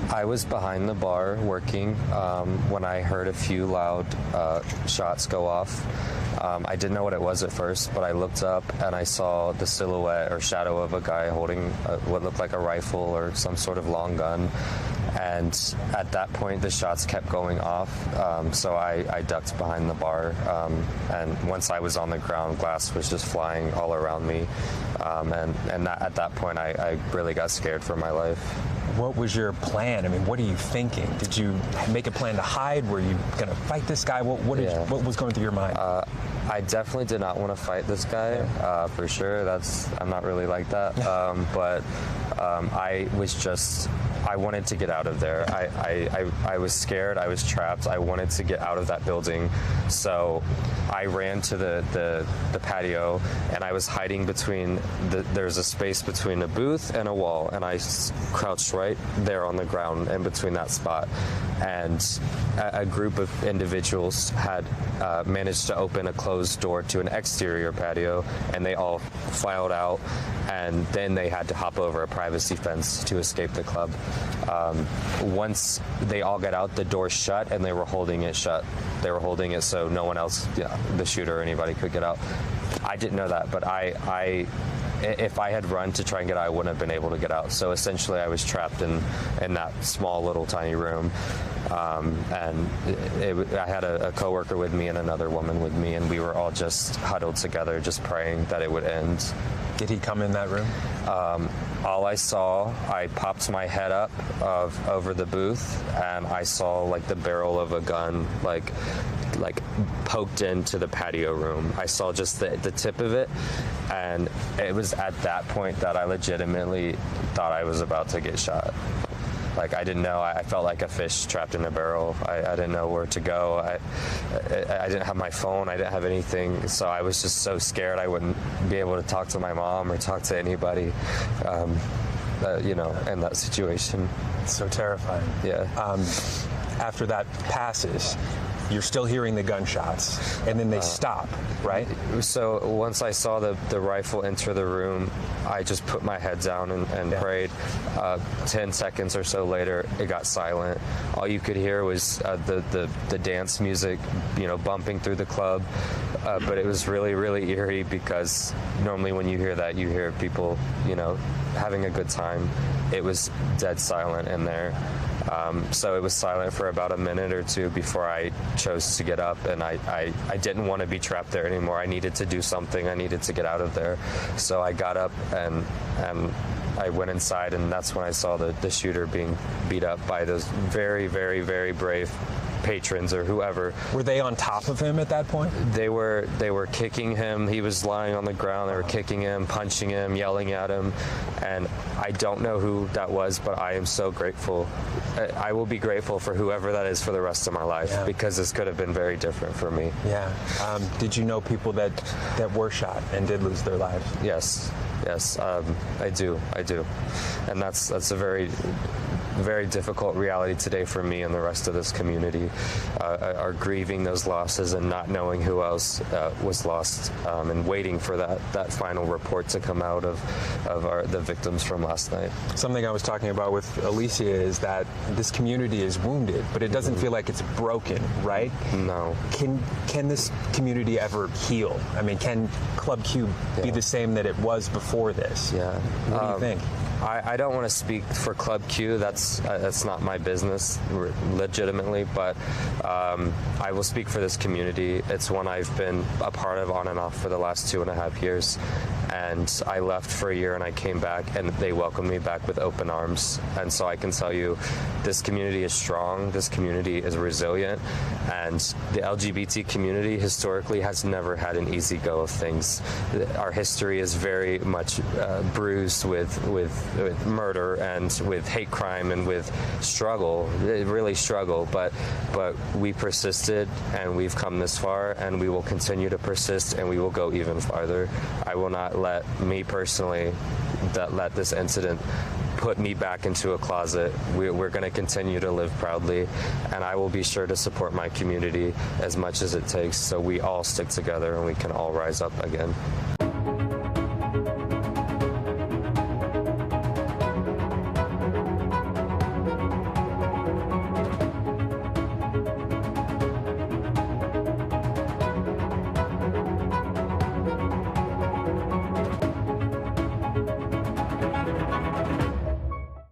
I was behind the bar working when I heard a few loud shots go off. I didn't know what it was at first, but I looked up and I saw the silhouette or shadow of a guy holding what looked like a rifle or some sort of long gun. And at that point, the shots kept going off, so I ducked behind the bar. And once I was on the ground, glass was just flying all around me. At that point, I really got scared for my life. What was your plan? I mean, what are you thinking? Did you make a plan to hide? Were you going to fight this guy? What was going through your mind? I definitely did not want to fight this guy, for sure. I'm not really like that. I wanted to get out of there. I was scared. I was trapped. I wanted to get out of that building. So I ran to the patio, and I was hiding between there's a space between a booth and a wall, and I crouched right there on the ground in between that spot. And a group of individuals had managed to open a closed door to an exterior patio, and they all filed out, and then they had to hop over a privacy fence to escape the club. Once they all got out, the door shut, and they were holding it shut. They were holding it so no one else, the shooter or anybody, could get out. I didn't know that, but if I had run to try and get out, I wouldn't have been able to get out. So essentially, I was trapped in that small little tiny room. I had a coworker with me and another woman with me, and we were all just huddled together, just praying that it would end. Did he come in that room? All I saw, I popped my head up over the booth, and I saw like the barrel of a gun, like poked into the patio room. I saw just the tip of it, and it was at that point that I legitimately thought I was about to get shot. Like, I didn't know. I felt like a fish trapped in a barrel. I didn't know where to go. I didn't have my phone. I didn't have anything. So I was just so scared I wouldn't be able to talk to my mom or talk to anybody, in that situation. It's so terrifying. Yeah. After that passes, you're still hearing the gunshots, and then they stop, right? So once I saw the rifle enter the room, I just put my head down and prayed. 10 seconds or so later, it got silent. All you could hear was the dance music, bumping through the club. But it was really, really eerie, because normally when you hear that, you hear people, having a good time. It was dead silent in there. So it was silent for about a minute or two before I chose to get up, and I didn't want to be trapped there anymore. I needed to do something. I needed to get out of there. So I got up and I went inside, and that's when I saw the shooter being beat up by those very, very, very brave patrons or whoever. Were they on top of him at that point? They were kicking him. He was lying on the ground. They were kicking him, punching him, yelling at him. And I don't know who that was, but I am so grateful. I will be grateful for whoever that is for the rest of my life, because this could have been very different for me. Yeah. Did you know people that were shot and did lose their lives? Yes. I do. And that's a very, very difficult reality today for me and the rest of this community, are grieving those losses and not knowing who else was lost, and waiting for that final report to come out of the victims from last night. Something I was talking about with Alicia is that this community is wounded, but it doesn't feel like it's broken, right? No. Can this community ever heal? I mean, can Club Q be the same that it was before this? Yeah. What do you think? I don't want to speak for Club Q. That's not my business, legitimately. But I will speak for this community. It's one I've been a part of on and off for the last 2.5 years. And I left for a year, and I came back, and they welcomed me back with open arms. And so I can tell you, this community is strong. This community is resilient. And the LGBT community historically has never had an easy go of things. Our history is very much bruised with murder and with hate crime and with struggle, really struggle. But we persisted, and we've come this far, and we will continue to persist, and we will go even farther. I will not let me personally let this incident put me back into a closet. We're going to continue to live proudly, and I will be sure to support my community as much as it takes, so we all stick together and we can all rise up again.